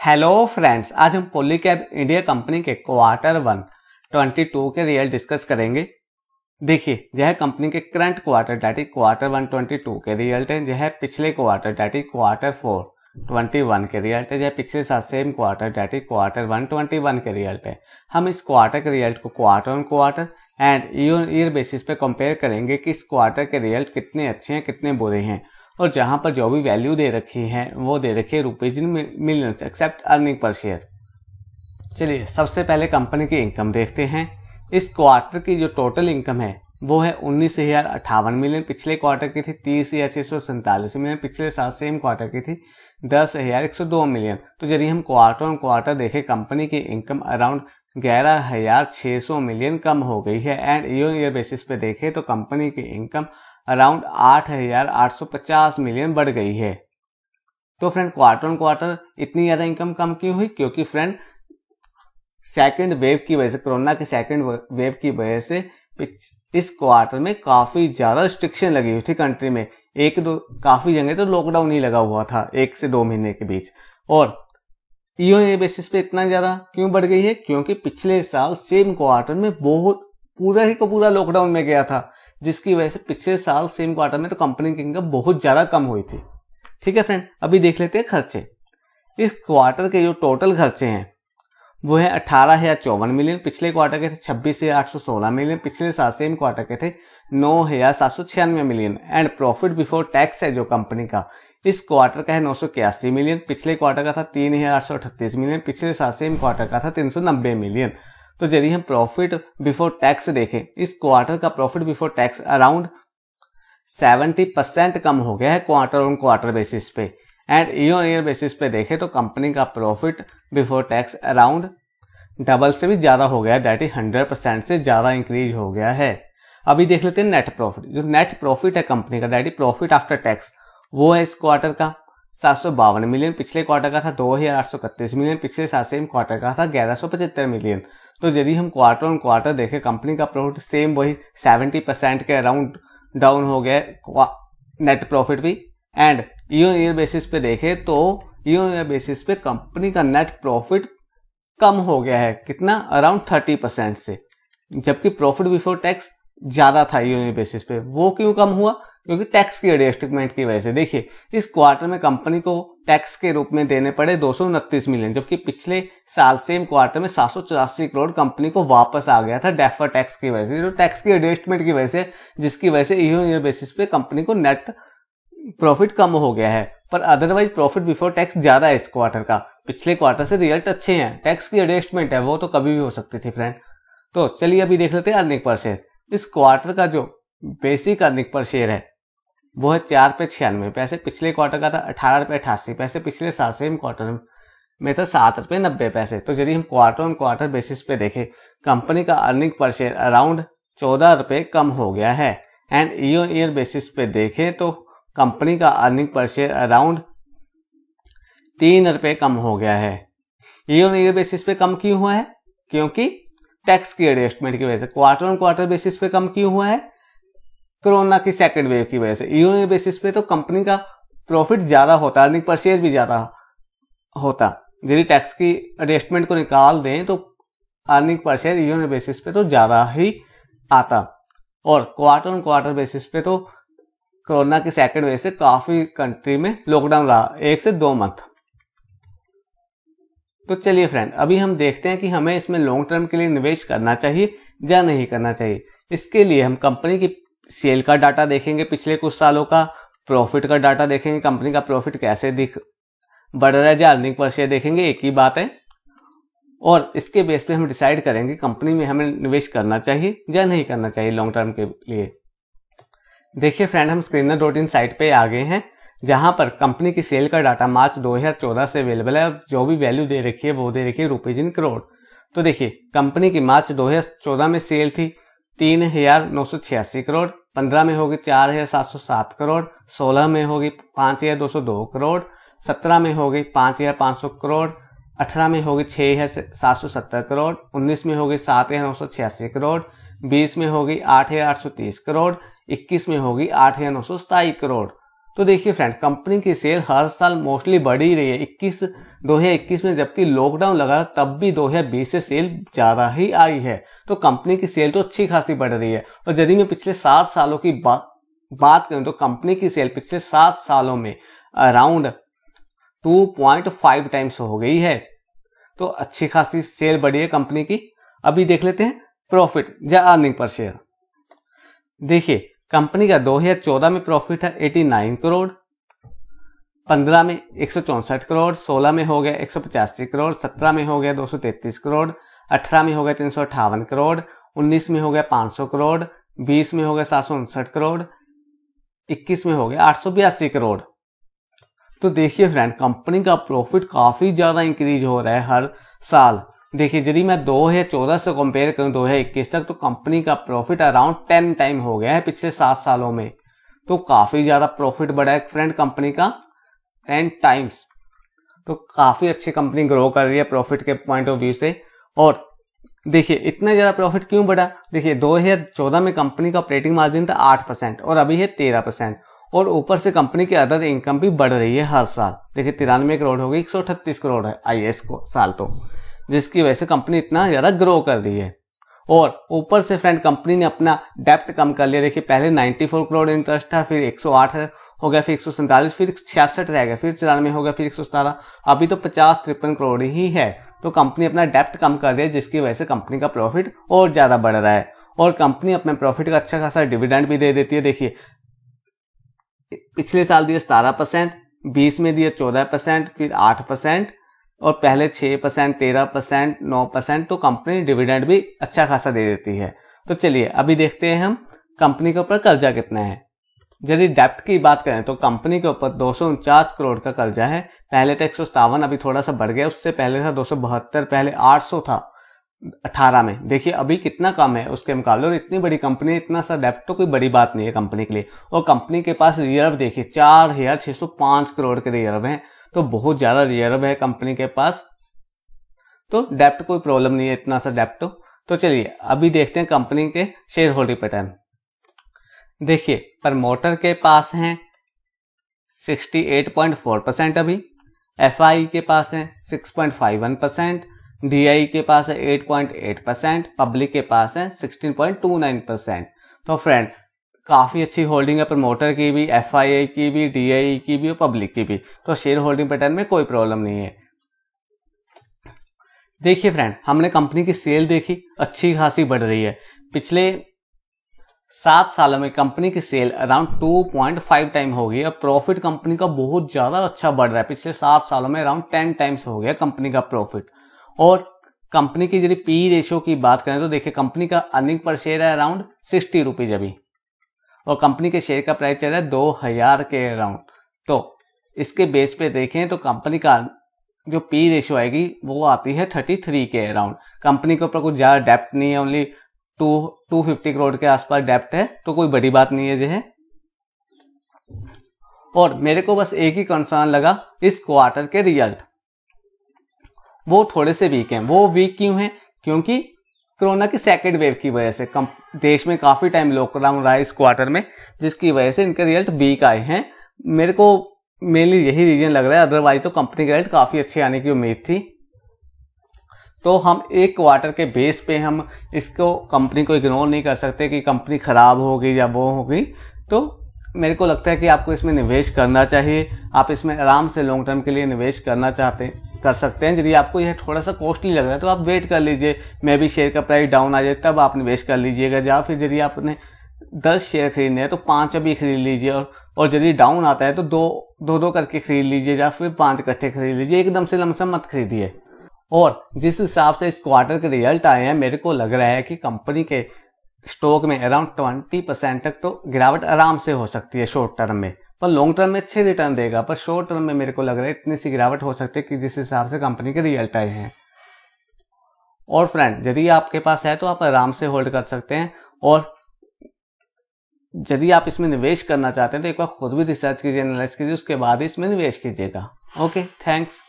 Hello friends, आज हम Polycab India company के क्वार्टर 1 22 के रिजल्ट डिस्कस करेंगे। देखिए, यह कंपनी के current quarter date is quarter 1 22 के रिजल्ट है। यह पिछले क्वार्टर डेट इज क्वार्टर 4 21 के रिजल्ट है। यह पिछले साल same quarter date is quarter 1 21 के रिजल्ट है। हम इस क्वार्टर के रिजल्ट को quarter on quarter and year basis पे कंपेयर करेंगे कि इस क्वार्टर के रिजल्ट कितने अच्छे हैं, कितने बुरे हैं। और जहां पर जो भी वैल्यू दे रखी है वो दे रखी है rupees in millions except earning per share. चलिए सबसे पहले कंपनी की इनकम देखते हैं। इस क्वार्टर की जो टोटल इनकम है वो है 19,058 मिलियन। पिछले क्वार्टर की थी 30,647 मिलियन। पिछले साल सेम क्वार्टर की थी 10,102 मिलियन। तो यदि हम क्वार्टर ऑन क्वार्टर देखें, कंपनी की इनकम अराउंड 11,600 मिलियन कम हो गई है। एंड ईयर बेसिस पे देखें तो कंपनी की इनकम अराउंड 8,850 मिलियन बढ़ गई है। तो फ्रेंड, क्वार्टर ऑन क्वार्टर इतनी ज्यादा इनकम कम क्यों हुई? क्योंकि फ्रेंड सेकंड वेव की वजह से, कोरोना के सेकंड वेव की वजह से इस क्वार्टर में काफी ज्यादा रिस्ट्रिक्शन लगी हुई थी कंट्री में। काफी जगह तो लॉकडाउन ही लगा हुआ था 1 से 2 महीने के बीच। और ईयर बेसिस पे इतना ज्यादा क्यों बढ़ गई है? क्योंकि पिछले साल सेम क्वार्टर में बहुत पूरा ही का पूरा लॉकडाउन में गया था, जिसकी वजह से पिछले साल सेम क्वार्टर में तो कंपनी की इनकम बहुत ज्यादा कम हुई थी। ठीक है फ्रेंड, अभी देख लेते हैं खर्चे। इस क्वार्टर के जो टोटल खर्चे हैं वो है 18,054 मिलियन। पिछले क्वार्टर के थे 26,816 मिलियन। पिछले साल सेम क्वार्टर के थे 9,796 million. And profit before tax है जो कंपनी का, इस क्वार्टर का है 981 मिलियन। पिछले क्वार्टर का था 3,838 मिलियन। पिछले साल सेम क्वार्टर का था 390 मिलियन। तो यदि हम प्रॉफिट बिफोर टैक्स देखें, इस क्वार्टर का प्रॉफिट बिफोर टैक्स अराउंड 70% कम हो गया है क्वार्टर ऑन क्वार्टर बेसिस पे। एंड ईयर बेसिस पे देखें तो कंपनी का profit before tax around double से भी ज्यादा हो गया है, दैट इज 100% से ज्यादा इंक्रीज हो गया है। अभी देख लेते हैं नेट प्रॉफिट। जो नेट प्रॉफिट है कंपनी का, that is profit after tax, वो है इस क्वार्टर का 752 मिलियन। पिछले क्वार्टर का था 2,831 मिलियन। पिछले साल सेम क्वार्टर का था 1,175 मिलियन। तो यदि हम क्वार्टर ऑन क्वार्टर देखें, कंपनी का प्रॉफिट सेम वही 70% के अराउंड डाउन हो गया नेट प्रॉफिट भी। एंड ईयर बेसिस पे देखें तो ईयर बेसिस पे कंपनी का नेट प्रॉफिट कम हो गया है। कितना? अराउंड 30% से। जबकि प्रॉफिट बिफोर टैक्स ज्यादा था ईयर बेसिस पे। वो क्यों कम हुआ? क्योंकि टैक्स की एडजस्टमेंट की वजह से। देखिए, इस क्वार्टर में कंपनी को टैक्स के रूप में देने पड़े 229 मिलियन, जबकि पिछले साल सेम क्वार्टर में 784 करोड़ कंपनी को वापस आ गया था डेफर टैक्स की वजह से, जो टैक्स की एडजस्टमेंट की वजह से, जिसकी वजह से ईयर बेसिस पे कंपनी को नेट प्रॉफिट कम हो गया है। पर अदरवाइज प्रॉफिट बिफोर टैक्स ज्यादा है इस क्वार्टर का। पिछले क्वार्टर से रिजल्ट अच्छे हैं, टैक्स की एडजस्टमेंट है, वो तो कभी भी हो सकती थी फ्रेंड। तो चलिए अभी देख लेते हैं अर्निंग पर शेयर। इस क्वार्टर का जो बेसिक अर्निंग पर शेयर है वो है 4 रुपये 96 पैसे। पिछले क्वार्टर का था 18 रुपये 88 पैसे। पिछले साल सेम क्वार्टर में था 7 रुपये 90 पैसे। तो यदि हम क्वार्टर ऑन क्वार्टर बेसिस पे देखें, कंपनी का अर्निंग पर शेयर अराउंड 14 रुपये कम हो गया है। एंड ईयर बेसिस पे देखें तो कंपनी का अर्निंग पर शेयर अराउंड 3 रुपये कम हो गया है। ईयर बेसिस पे कम क्यों हुआ है? क्योंकि टैक्स की एडजस्टमेंट की वजह से। क्वार्टर ऑन क्वार्टर बेसिस पे कम क्यों हुआ है? कोरोना की सेकंड वेव की वजह से। ईयर बेसिस पे तो कंपनी का प्रॉफिट ज्यादा होता, अर्निंग पर शेयर भी ज्यादा होता। यदि टैक्स की एडजस्टमेंट को निकाल दें तो earning per share year basis पे तो ज्यादा ही आता। और क्वार्टर ऑन क्वार्टर बेसिस पे तो कोरोना की सेकंड वेव से काफी कंट्री में लॉकडाउन रहा 1 से 2 मंथ। तो चलिए फ्रेंड, अभी हम देखते हैं कि हमें इसमें लॉन्ग टर्म के लिए निवेश करना चाहिए या नहीं करना चाहिए। इसके लिए हम कंपनी की सेल का डाटा देखेंगे, पिछले कुछ सालों का प्रॉफिट का डाटा देखेंगे, कंपनी का प्रॉफिट कैसे बढ़ रहा है, या अर्निंग पर शेयर देखेंगे, एक ही बात है। और इसके बेस पे हम डिसाइड करेंगे कंपनी में हमें निवेश करना चाहिए या नहीं करना चाहिए लॉन्ग टर्म के लिए। देखिए फ्रेंड, हम screener.in साइट पे आ गए हैं, जहां पर कंपनी की सेल का डाटा मार्च 2014 से अवेलेबल है। जो भी वैल्यू दे रखी है वो दे रखी है रुपीज इन करोड़। तो देखिए, कंपनी की मार्च 2014 में सेल थी 3,986 करोड़, 15 में होगी 4,707 करोड़, 16 में होगी 5,202 करोड़, 17 में होगी 5,500 करोड़, 18 में होगी 6,770 करोड़, 19 में होगी 7,986 करोड़, 20 में होगी 8,830 करोड़, 21 में होगी 8,927 करोड़। तो देखिए फ्रेंड, कंपनी की सेल हर साल मोस्टली बढ़ ही रही है 2021 में, जबकि लॉकडाउन लगा तब भी 2020 से सेल ज्यादा ही आई है। तो कंपनी की सेल तो अच्छी खासी बढ़ रही है। और यदि मैं पिछले 7 सालों की बात करूं तो कंपनी की सेल पिछले 7 सालों में अराउंड 2.5 टाइम्स हो गई है। तो अच्छी खासी सेल बढ़ी है कंपनी की। अभी देख लेते हैं प्रॉफिट या अर्निंग पर शेयर। देखिए, कंपनी का 2014 में प्रॉफिट है 89 करोड़, 15 में 164 करोड़, 16 में हो गया 185 करोड़, 17 में हो गया 233 करोड़, 18 में हो गया 358 करोड़, 19 में हो गया 500 करोड़, 20 में हो गया 759 करोड़, 21 में हो गया 882 करोड़। तो देखिए फ्रेंड, कंपनी का प्रॉफिट काफी ज्यादा इंक्रीज हो रहा है हर साल। देखिए, यदि मैं 2014 से कंपेयर करूं 2021 तक, तो कंपनी का प्रॉफिट अराउंड 10 टाइम हो गया है पिछले 7 सालों में। तो काफी ज्यादा प्रॉफिट बढ़ा है फ्रेंड कंपनी का 10 टाइम्स। तो काफी अच्छी कंपनी ग्रो कर रही है प्रॉफिट के पॉइंट ऑफ व्यू से। और देखिए, इतना ज्यादा प्रॉफिट क्यों बढ़ा? देखिए, 2014 में कंपनी का ऑपरेटिंग मार्जिन था 8% और अभी है 13%। और ऊपर से कंपनी की अदर इनकम भी बढ़ रही है हर साल। देखिए, 93 करोड़ हो गई, 138 करोड़ है IAS को साल, तो जिसकी वजह से कंपनी इतना ज्यादा ग्रो कर रही है। और ऊपर से फ्रेंड कंपनी ने अपना डेप्ट कम कर लिया। देखिए, पहले 94 करोड़ इंटरेस्ट था, फिर 108 हो गया, फिर 147, फिर 66 रह गया, फिर 94 हो गया, फिर 117, अभी तो 50-53 करोड़ ही है। तो कंपनी अपना डेप्ट कम कर रही है, जिसकी वजह से कंपनी का प्रॉफिट और ज्यादा बढ़ रहा है। और कंपनी अपने प्रॉफिट का अच्छा खासा डिविडेंड भी दे देती है। देखिए, पिछले साल दिए 17%, 20 में दिए 14%, फिर 8% और पहले 6%, 13%, 9%। तो कंपनी डिविडेंड भी अच्छा खासा दे देती है। तो चलिए अभी देखते हैं हम कंपनी के ऊपर कर्जा कितना है। यदि डेप्ट की बात करें तो कंपनी के ऊपर 249 करोड़ का कर्जा है। पहले था 157, अभी थोड़ा सा बढ़ गया। उससे पहले था 272, पहले 800 था 18 में। देखिए अभी कितना कम है उसके मुकाबले। और इतनी बड़ी कंपनी, इतना सा डेप्ट तो कोई बड़ी बात नहीं है कंपनी के लिए। और कंपनी के पास रिजर्व देखिए 4605 करोड़ के रिजर्व हैं। तो बहुत ज्यादा रिजर्व है कंपनी के पास। तो डेप्ट कोई प्रॉब्लम नहीं है, इतना सा डेप्ट। तो चलिए अभी देखते हैं कंपनी के शेयर होल्डिंग पैटर्न। देखिए, प्रमोटर के पास हैं 68.4% अभी, FI के पास है 6.51%, DI के पास है 8.8%, पब्लिक के पास है 16.29%। तो फ्रेंड काफी अच्छी होल्डिंग है प्रमोटर की भी, FI की भी, DI की भी और पब्लिक की भी। तो शेयर होल्डिंग पैटर्न में कोई प्रॉब्लम नहीं है। देखिए फ्रेंड, हमने कंपनी की सेल देखी, अच्छी खासी बढ़ रही है। पिछले 7 सालों में कंपनी की सेल अराउंड 2.5 टाइम हो गई और प्रॉफिट कंपनी का बहुत ज्यादा अच्छा बढ़ रहा है। पिछले 7 सालों में अराउंड 10 टाइम्स हो गया कंपनी का प्रॉफिट। और कंपनी की यदि पी रेशियो की बात करें तो देखिए, कंपनी का अर्निंग पर शेयर है अराउंड 60 रुपीज अभी, और कंपनी के शेयर का प्राइस चल रहा है 2000 के अराउंड। तो इसके बेस पे देखें तो कंपनी का जो पी रेशियो आएगी वो आती है 33 के अराउंड। कंपनी के ऊपर कुछ ज्यादा डेप्ट नहीं है, ओनली 250 करोड़ के आसपास डेप्ट है। तो कोई बड़ी बात नहीं है जो है। और मेरे को बस एक ही कंसर्न लगा, इस क्वार्टर के रिजल्ट वो थोड़े से वीक हैं। वो वीक क्यों हैं? क्योंकि कोरोना की सेकेंड वेव की वजह से देश में काफी टाइम लॉकडाउन रहा इस क्वार्टर में, जिसकी वजह से इनके रिजल्ट वीक आए हैं। मेरे को मेनली यही रीजन लग रहा है, अदरवाइज तो कंपनी के रिजल्ट काफी अच्छे आने की उम्मीद थी। तो हम एक क्वार्टर के बेस पे हम इसको कंपनी को इग्नोर नहीं कर सकते कि कंपनी खराब होगी या वो होगी। तो मेरे को लगता है कि आपको इसमें निवेश करना चाहिए। आप इसमें आराम से लॉन्ग टर्म के लिए निवेश करना कर सकते हैं। यदि आपको यह थोड़ा सा कॉस्टली लग रहा है तो आप वेट कर लीजिए, मे भी शेयर का प्राइस डाउन आ जाए तब आप निवेश कर लीजिएगा। या फिर यदि आपने 10 शेयर खरीदने हैं तो 5 अभी खरीद लीजिए, और यदि डाउन आता है तो दो करके खरीद लीजिए, या फिर 5 इकट्ठे खरीद लीजिए। एकदम से लमसम मत खरीदिए। और जिस हिसाब से इस क्वार्टर के रिजल्ट आए हैं, मेरे को लग रहा है कि कंपनी के स्टॉक में अराउंड 20% तक तो गिरावट आराम से हो सकती है शॉर्ट टर्म में। पर लॉन्ग टर्म में अच्छे रिटर्न देगा, पर शॉर्ट टर्म में मेरे को लग रहा है इतनी सी गिरावट हो सकती है कि जिस हिसाब से कंपनी के रिजल्ट आए हैं। और फ्रेंड, यदि आपके पास है तो आप आराम से होल्ड कर सकते हैं। और यदि आप इसमें निवेश करना चाहते हैं तो एक बार खुद भी रिसर्च कीजिए, एनालाइज कीजिए, उसके बाद ही इसमें निवेश कीजिएगा। Okay, thanks.